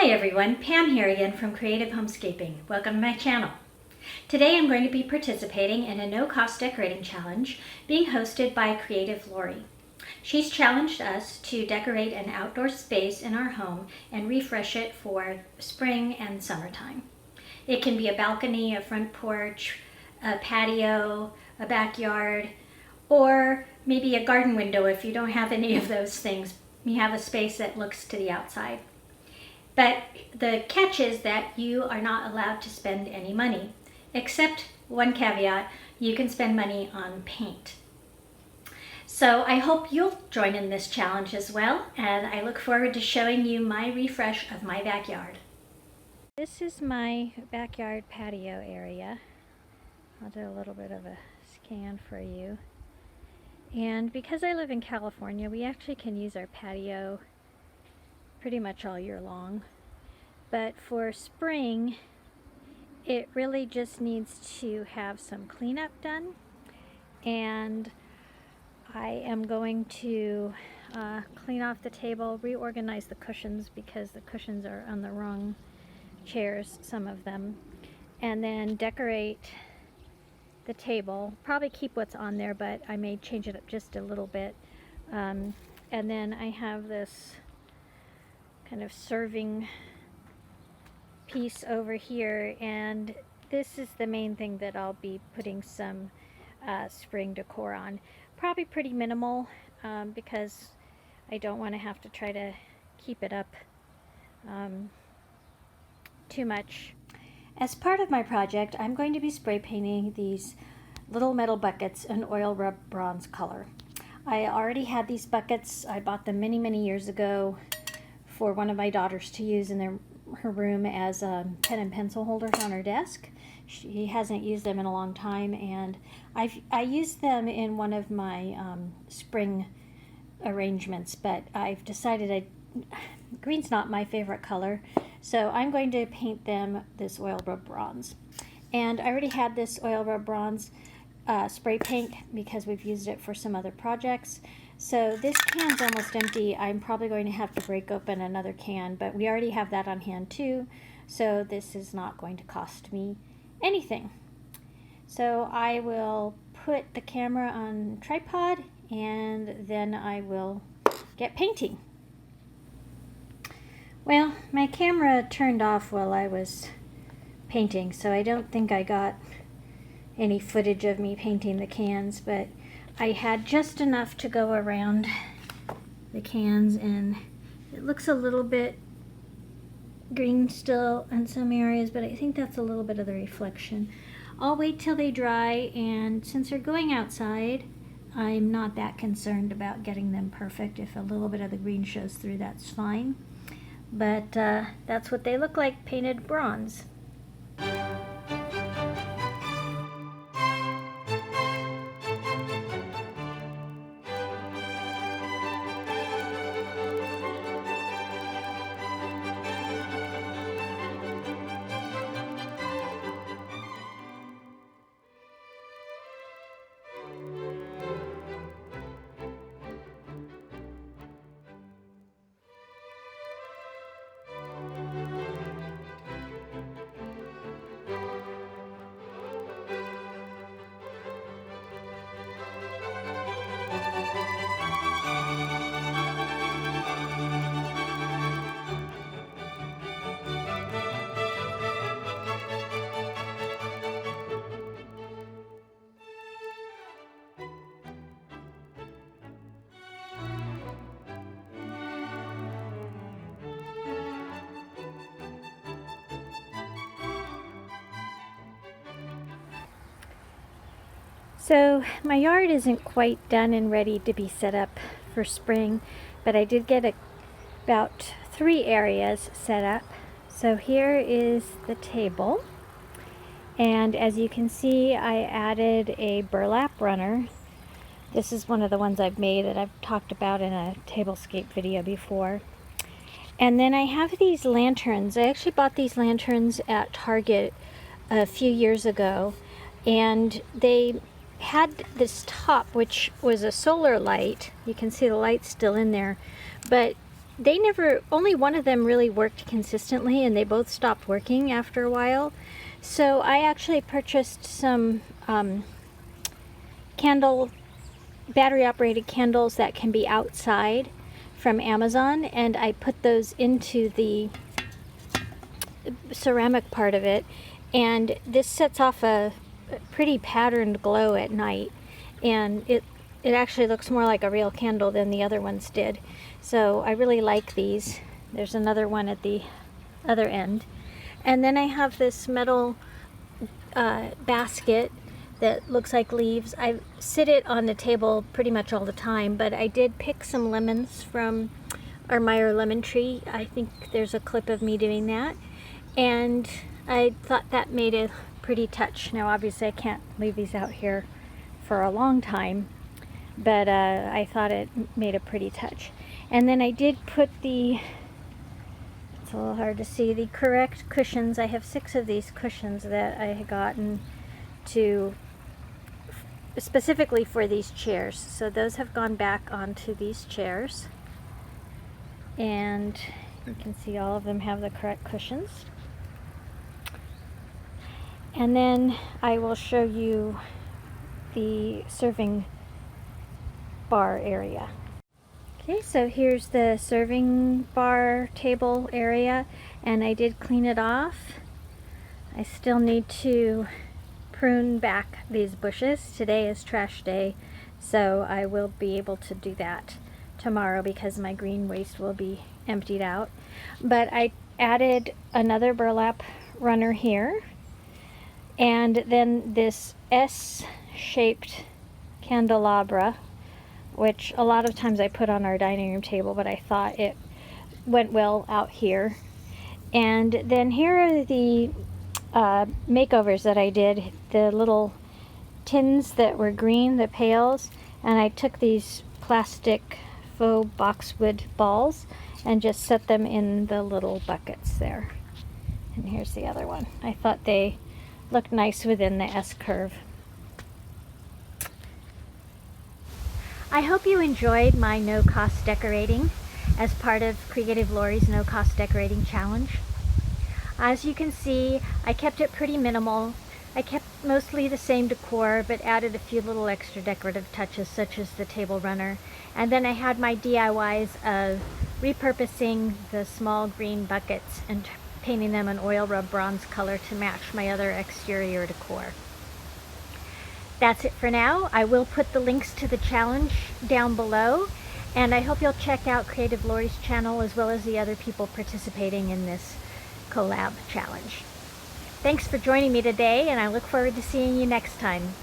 Hi everyone, Pam here again from Creative Homescaping. Welcome to my channel. Today I'm going to be participating in a no-cost decorating challenge being hosted by Creative Lauri. She's challenged us to decorate an outdoor space in our home and refresh it for spring and summertime. It can be a balcony, a front porch, a patio, a backyard, or maybe a garden window if you don't have any of those things. You have a space that looks to the outside. But the catch is that you are not allowed to spend any money, except one caveat: you can spend money on paint. So I hope you'll join in this challenge as well, and I look forward to showing you my refresh of my backyard. This is my backyard patio area. I'll do a little bit of a scan for you. And because I live in California, we actually can use our patio pretty much all year long. But for spring, it really just needs to have some cleanup done. And I am going to clean off the table, reorganize the cushions because the cushions are on the wrong chairs, some of them, and then decorate the table. Probably keep what's on there, but I may change it up just a little bit. And then I have this kind of serving piece over here, and this is the main thing that I'll be putting some spring decor on. Probably pretty minimal because I don't want to have to try to keep it up too much. As part of my project, I'm going to be spray painting these little metal buckets in oil rub bronze color. I already had these buckets. I bought them many years ago for one of my daughters to use in her room as pen and pencil holders on her desk. She hasn't used them in a long time, and I used them in one of my spring arrangements, but I've decided green's not my favorite color, so I'm going to paint them this oil rub bronze. And I already had this oil rub bronze spray paint because we've used it for some other projects. So this can's almost empty. I'm probably going to have to break open another can, but we already have that on hand too, so this is not going to cost me anything. So I will put the camera on tripod and then I will get painting. Well, my camera turned off while I was painting, so I don't think I got any footage of me painting the cans, but I had just enough to go around the cans, and it looks a little bit green still in some areas, but I think that's a little bit of the reflection. I'll wait till they dry, and since they're going outside, I'm not that concerned about getting them perfect. If a little bit of the green shows through, that's fine. But that's what they look like painted bronze. So my yard isn't quite done and ready to be set up for spring, but I did get about 3 areas set up. So here is the table, and as you can see, I added a burlap runner. This is one of the ones I've made that I've talked about in a tablescape video before. And then I have these lanterns. I actually bought these lanterns at Target a few years ago, and they had this top which was a solar light. You can see the light still in there, but they never, only one of them really worked consistently, and they both stopped working after a while. So I actually purchased some battery operated candles that can be outside from Amazon, and I put those into the ceramic part of it, and this sets off a pretty patterned glow at night, and it actually looks more like a real candle than the other ones did. So I really like these. There's another one at the other end, and then I have this metal basket that looks like leaves. I sit it on the table pretty much all the time, but I did pick some lemons from our Meyer lemon tree. I think there's a clip of me doing that, and I thought that made a pretty touch. Now obviously I can't leave these out here for a long time, but I thought it made a pretty touch. And then I did put it's a little hard to see, the correct cushions. I have 6 of these cushions that I had gotten specifically for these chairs. So those have gone back onto these chairs, and you can see all of them have the correct cushions. And then I will show you the serving bar area. Okay, so here's the serving bar table area, and I did clean it off. I still need to prune back these bushes. Today is trash day, so I will be able to do that tomorrow because my green waste will be emptied out. But I added another burlap runner here, and then this S-shaped candelabra, which a lot of times I put on our dining room table, but I thought it went well out here. And then here are the makeovers that I did, the little tins that were green, the pails, and I took these plastic faux boxwood balls and just set them in the little buckets there. And here's the other one. I thought they looked nice within the S curve. I hope you enjoyed my no-cost decorating as part of Creative Lauri's no-cost decorating challenge. As you can see, I kept it pretty minimal. I kept mostly the same decor, but added a few little extra decorative touches, such as the table runner. And then I had my DIYs of repurposing the small green buckets and painting them an oil rub bronze color to match my other exterior decor. That's it for now. I will put the links to the challenge down below, and I hope you'll check out Creative Lauri's channel as well as the other people participating in this collab challenge. Thanks for joining me today, and I look forward to seeing you next time.